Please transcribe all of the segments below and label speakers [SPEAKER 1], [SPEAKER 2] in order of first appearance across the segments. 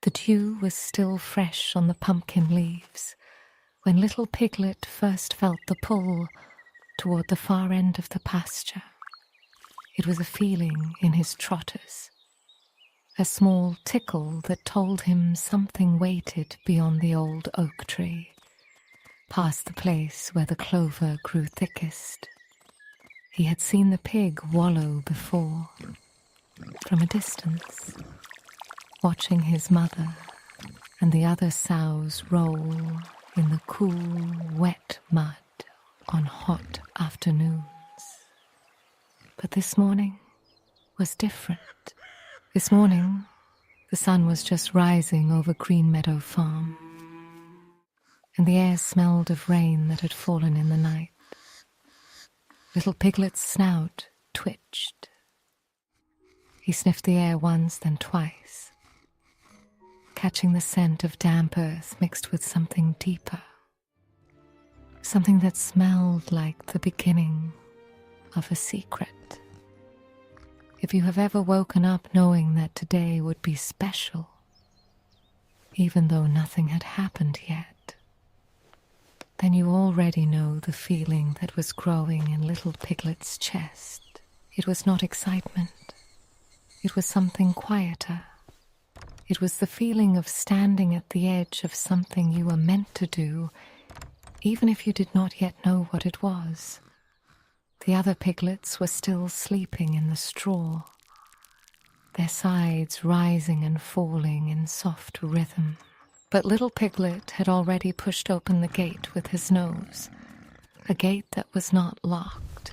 [SPEAKER 1] The dew was still fresh on the pumpkin leaves when Little Piglet first felt the pull toward the far end of the pasture. It was a feeling in his trotters, a small tickle that told him something waited beyond the old oak tree, past the place where the clover grew thickest. He had seen the pig wallow before, from a distance, watching his mother and the other sows roll in the cool, wet mud on hot afternoons. But this morning was different. This morning, the sun was just rising over Green Meadow Farm, and the air smelled of rain that had fallen in the night. Little Piglet's snout twitched. He sniffed the air once, then twice, catching the scent of damp earth mixed with something deeper, something that smelled like the beginning of a secret. If you have ever woken up knowing that today would be special, even though nothing had happened yet, then you already know the feeling that was growing in Little Piglet's chest. It was not excitement. It was something quieter. It was the feeling of standing at the edge of something you were meant to do, even if you did not yet know what it was. The other piglets were still sleeping in the straw, their sides rising and falling in soft rhythm. But Little Piglet had already pushed open the gate with his nose, a gate that was not locked,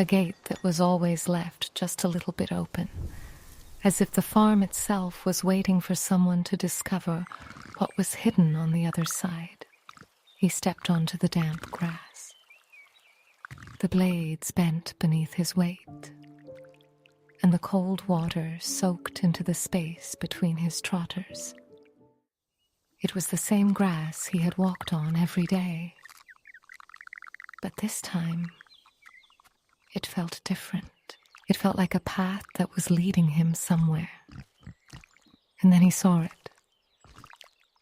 [SPEAKER 1] a gate that was always left just a little bit open, as if the farm itself was waiting for someone to discover what was hidden on the other side. He stepped onto the damp grass. The blades bent beneath his weight, and the cold water soaked into the space between his trotters. It was the same grass he had walked on every day, but this time it felt different. It felt like a path that was leading him somewhere. And then he saw it.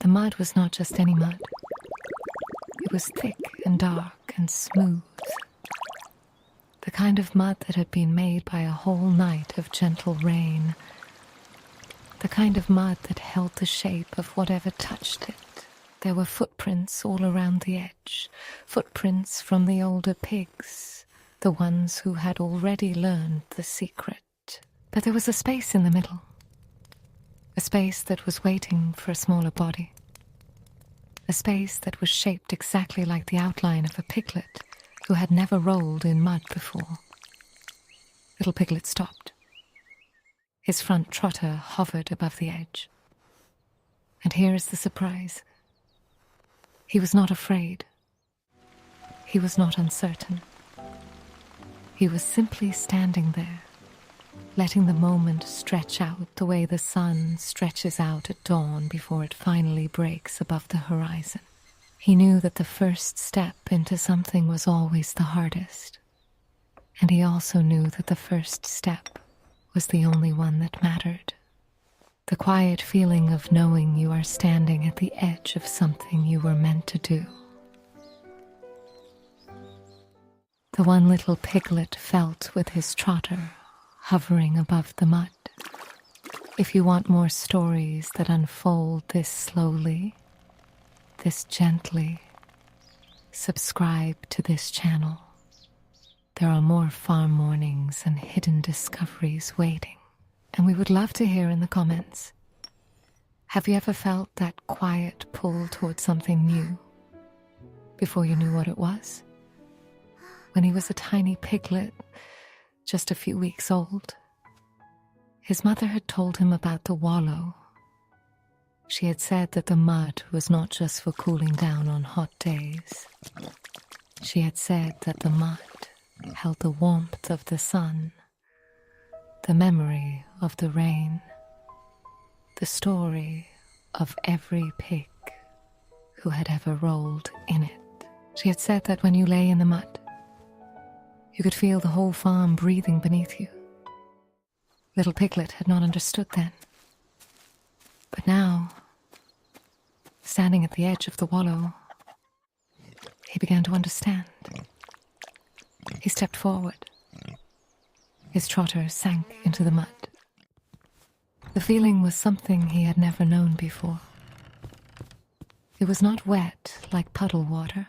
[SPEAKER 1] The mud was not just any mud. It was thick and dark and smooth. The kind of mud that had been made by a whole night of gentle rain. The kind of mud that held the shape of whatever touched it. There were footprints all around the edge, footprints from the older pigs, the ones who had already learned the secret. But there was a space in the middle, a space that was waiting for a smaller body, a space that was shaped exactly like the outline of a piglet who had never rolled in mud before. Little Piglet stopped. His front trotter hovered above the edge. And here is the surprise. He was not afraid. He was not uncertain. He was simply standing there, letting the moment stretch out the way the sun stretches out at dawn before it finally breaks above the horizon. He knew that the first step into something was always the hardest, and he also knew that the first step was the only one that mattered. The quiet feeling of knowing you are standing at the edge of something you were meant to do. The one Little Piglet felt with his trotter hovering above the mud. If you want more stories that unfold this slowly, this gently, subscribe to this channel. There are more farm mornings and hidden discoveries waiting, and we would love to hear in the comments. Have you ever felt that quiet pull towards something new before you knew what it was? When he was a tiny piglet, just a few weeks old, his mother had told him about the wallow. She had said that the mud was not just for cooling down on hot days. She had said that the mud held the warmth of the sun, the memory of the rain, the story of every pig who had ever rolled in it. She had said that when you lay in the mud, you could feel the whole farm breathing beneath you. Little Piglet had not understood then. But now, Standing at the edge of the wallow, he began to understand. He stepped forward. His trotter sank into the mud. The feeling was something he had never known before. It was not wet like puddle water,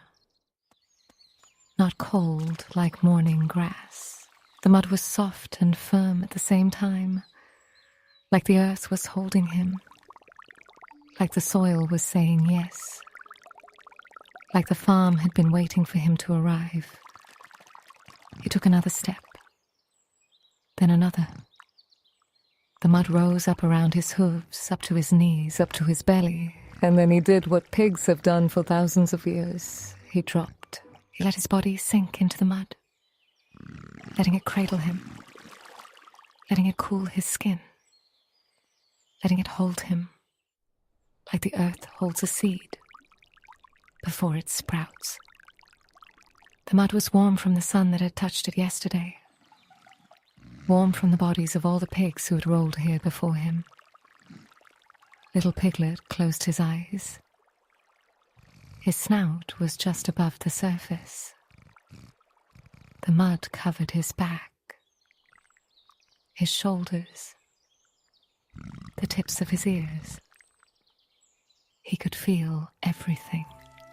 [SPEAKER 1] not cold like morning grass. The mud was soft and firm at the same time, like the earth was holding him, like the soil was saying yes, like the farm had been waiting for him to arrive. He took another step, then another. The mud rose up around his hooves, up to his knees, up to his belly, and then he did what pigs have done for thousands of years. He dropped. He let his body sink into the mud, letting it cradle him, letting it cool his skin, letting it hold him like the earth holds a seed before it sprouts. The mud was warm from the sun that had touched it yesterday, warm from the bodies of all the pigs who had rolled here before him. Little Piglet closed his eyes. His snout was just above the surface. The mud covered his back, his shoulders, the tips of his ears. He could feel everything.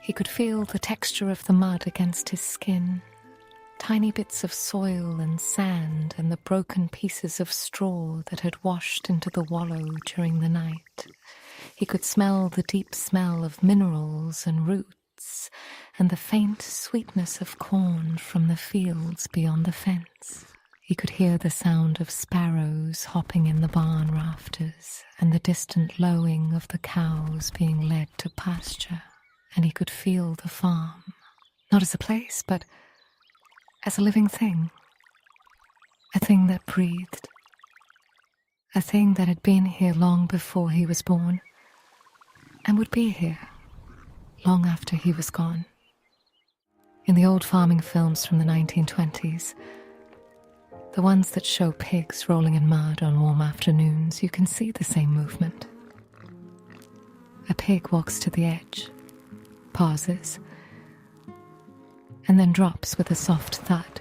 [SPEAKER 1] He could feel the texture of the mud against his skin, tiny bits of soil and sand and the broken pieces of straw that had washed into the wallow during the night. He could smell the deep smell of minerals and roots and the faint sweetness of corn from the fields beyond the fence. He could hear the sound of sparrows hopping in the barn rafters and the distant lowing of the cows being led to pasture. And he could feel the farm, not as a place, but as a living thing, a thing that breathed, a thing that had been here long before he was born, and would be here long after he was gone. In the old farming films from the 1920s, the ones that show pigs rolling in mud on warm afternoons, you can see the same movement. A pig walks to the edge, pauses, and then drops with a soft thud.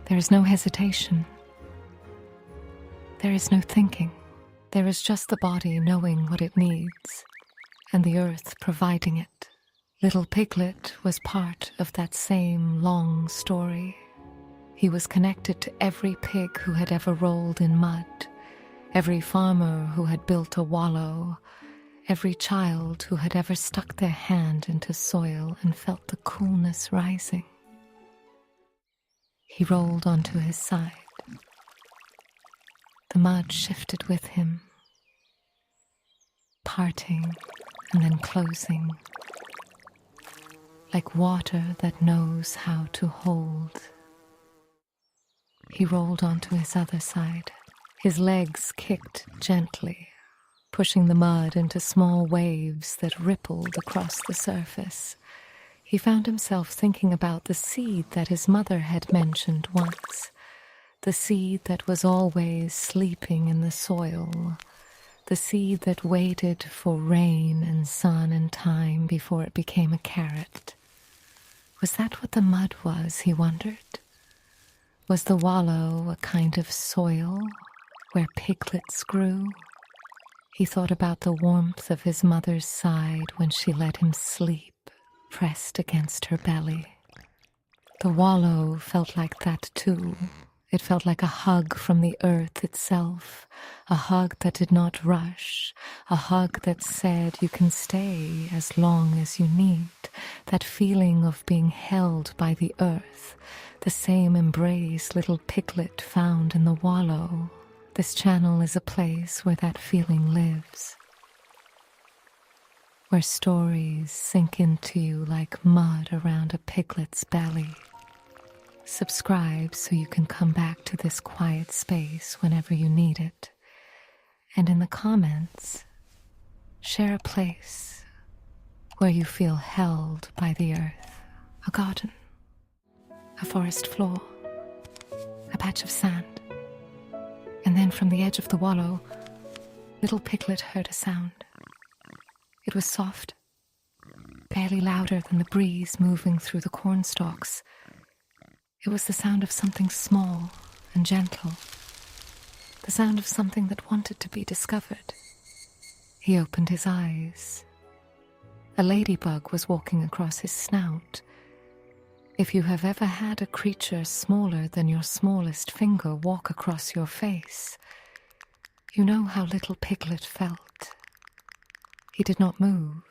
[SPEAKER 1] There is no hesitation. There is no thinking. There is just the body knowing what it needs, and the earth providing it. Little Piglet was part of that same long story. He was connected to every pig who had ever rolled in mud, every farmer who had built a wallow, every child who had ever stuck their hand into soil and felt the coolness rising. He rolled onto his side. The mud shifted with him, parting and then closing, like water that knows how to hold. He rolled onto his other side. His legs kicked gently, pushing the mud into small waves that rippled across the surface. He found himself thinking about the seed that his mother had mentioned once, the seed that was always sleeping in the soil, the seed that waited for rain and sun and time before it became a carrot. Was that what the mud was, he wondered? Was the wallow a kind of soil where piglets grew? He thought about the warmth of his mother's side when she let him sleep, pressed against her belly. The wallow felt like that too. It felt like a hug from the earth itself, a hug that did not rush, a hug that said you can stay as long as you need, that feeling of being held by the earth, the same embrace Little Piglet found in the wallow. This channel is a place where that feeling lives, where stories sink into you like mud around a piglet's belly. Subscribe so you can come back to this quiet space whenever you need it. And in the comments, share a place where you feel held by the earth. A garden, a forest floor, a patch of sand. And then from the edge of the wallow, Little Piglet heard a sound. It was soft, barely louder than the breeze moving through the cornstalks. It was the sound of something small and gentle, the sound of something that wanted to be discovered. He opened his eyes. A ladybug was walking across his snout. If you have ever had a creature smaller than your smallest finger walk across your face, you know how Little Piglet felt. He did not move.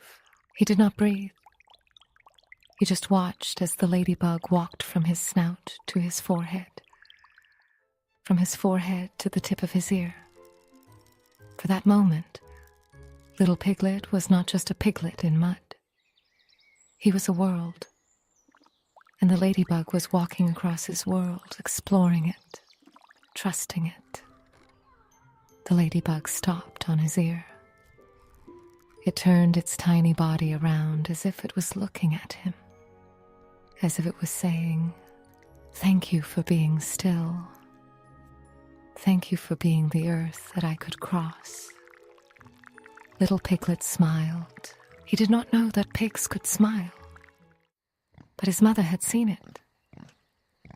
[SPEAKER 1] He did not breathe. He just watched as the ladybug walked from his snout to his forehead, from his forehead to the tip of his ear. For that moment, Little Piglet was not just a piglet in mud. He was a world, and the ladybug was walking across his world, exploring it, trusting it. The ladybug stopped on his ear. It turned its tiny body around as if it was looking at him, as if it was saying, "Thank you for being still. Thank you for being the earth that I could cross." Little Piglet smiled. He did not know that pigs could smile, but his mother had seen it.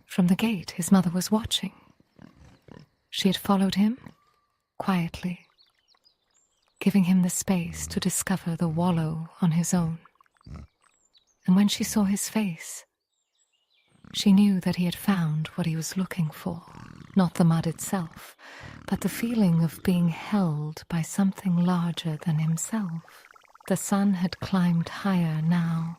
[SPEAKER 1] From the gate, his mother was watching. She had followed him quietly, giving him the space to discover the wallow on his own. And when she saw his face, she knew that he had found what he was looking for, not the mud itself, but the feeling of being held by something larger than himself. The sun had climbed higher now,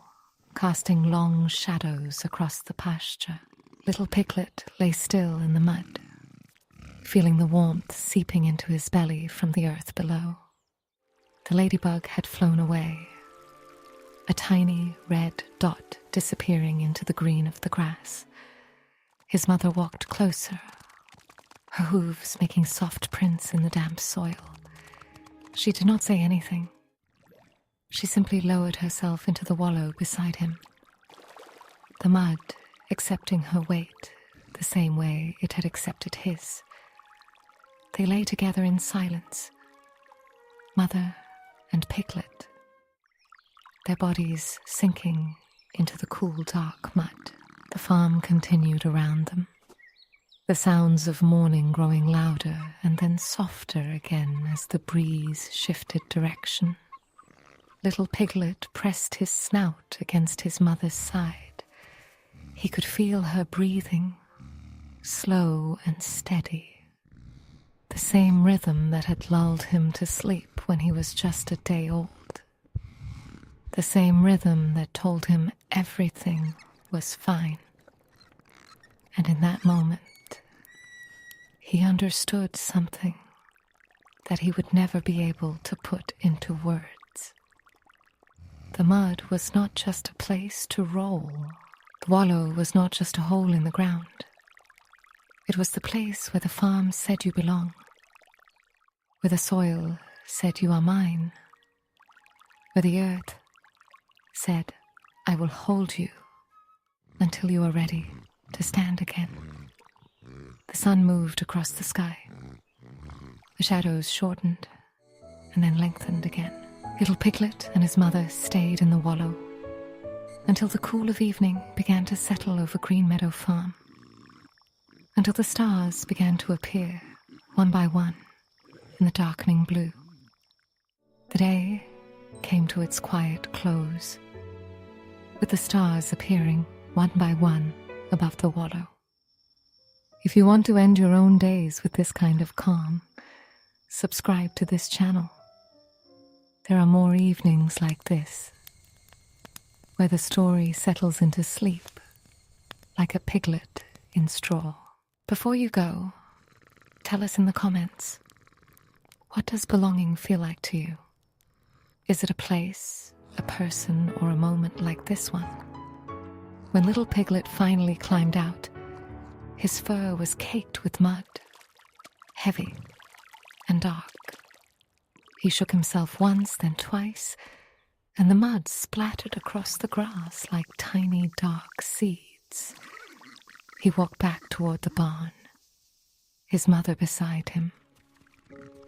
[SPEAKER 1] casting long shadows across the pasture. Little Piglet lay still in the mud, feeling the warmth seeping into his belly from the earth below. The ladybug had flown away, a tiny red dot disappearing into the green of the grass. His mother walked closer, her hooves making soft prints in the damp soil. She did not say anything. She simply lowered herself into the wallow beside him, the mud accepting her weight the same way it had accepted his. They lay together in silence, mother and Piglet, their bodies sinking into the cool, dark mud. The farm continued around them, the sounds of morning growing louder and then softer again as the breeze shifted direction. Little Piglet pressed his snout against his mother's side. He could feel her breathing, slow and steady, the same rhythm that had lulled him to sleep when he was just a day old, the same rhythm that told him everything was fine. And in that moment, he understood something that he would never be able to put into words. The mud was not just a place to roll. The wallow was not just a hole in the ground. It was the place where the farm said you belong, where the soil said you are mine, where the earth said, I will hold you until you are ready to stand again. The sun moved across the sky. The shadows shortened and then lengthened again. Little Piglet and his mother stayed in the wallow until the cool of evening began to settle over Green Meadow Farm, until the stars began to appear one by one in the darkening blue. The day came to its quiet close, with the stars appearing one by one above the wallow. If you want to end your own days with this kind of calm, subscribe to this channel. There are more evenings like this, where the story settles into sleep, like a piglet in straw. Before you go, tell us in the comments, what does belonging feel like to you? Is it a place, a person, or a moment like this one? When Little Piglet finally climbed out, his fur was caked with mud, heavy and dark. He shook himself once, then twice, and the mud splattered across the grass like tiny dark seeds. He walked back toward the barn, his mother beside him,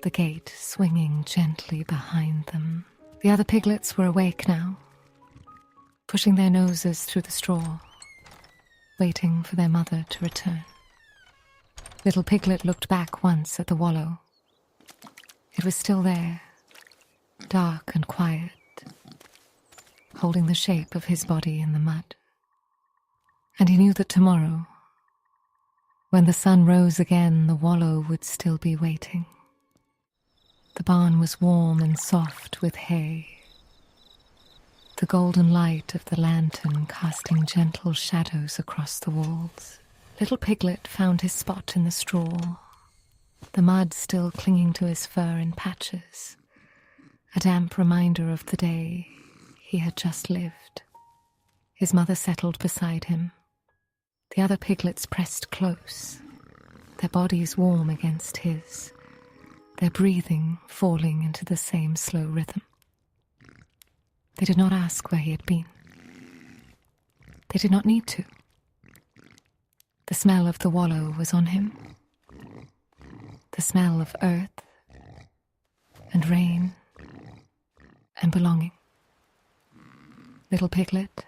[SPEAKER 1] the gate swinging gently behind them. The other piglets were awake now, pushing their noses through the straw, waiting for their mother to return. Little Piglet looked back once at the wallow. It was still there, dark and quiet, holding the shape of his body in the mud. And he knew that tomorrow, when the sun rose again, the wallow would still be waiting. The barn was warm and soft with hay, the golden light of the lantern casting gentle shadows across the walls. Little Piglet found his spot in the straw, the mud still clinging to his fur in patches, a damp reminder of the day he had just lived. His mother settled beside him. The other piglets pressed close, their bodies warm against his, their breathing falling into the same slow rhythm. They did not ask where he had been. They did not need to. The smell of the wallow was on him, the smell of earth and rain and belonging. Little Piglet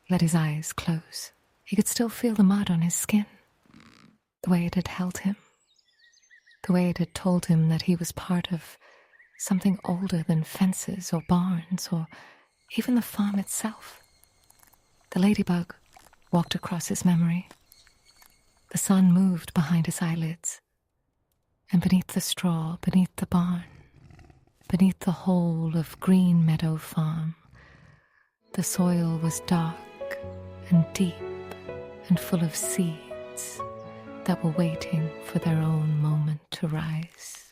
[SPEAKER 1] let his eyes close. He could still feel the mud on his skin, the way it had held him, the way it had told him that he was part of something older than fences or barns or even the farm itself. The ladybug walked across his memory. The sun moved behind his eyelids, and beneath the straw, beneath the barn, beneath the whole of Green Meadow Farm, the soil was dark and deep and full of seeds that were waiting for their own moment to rise.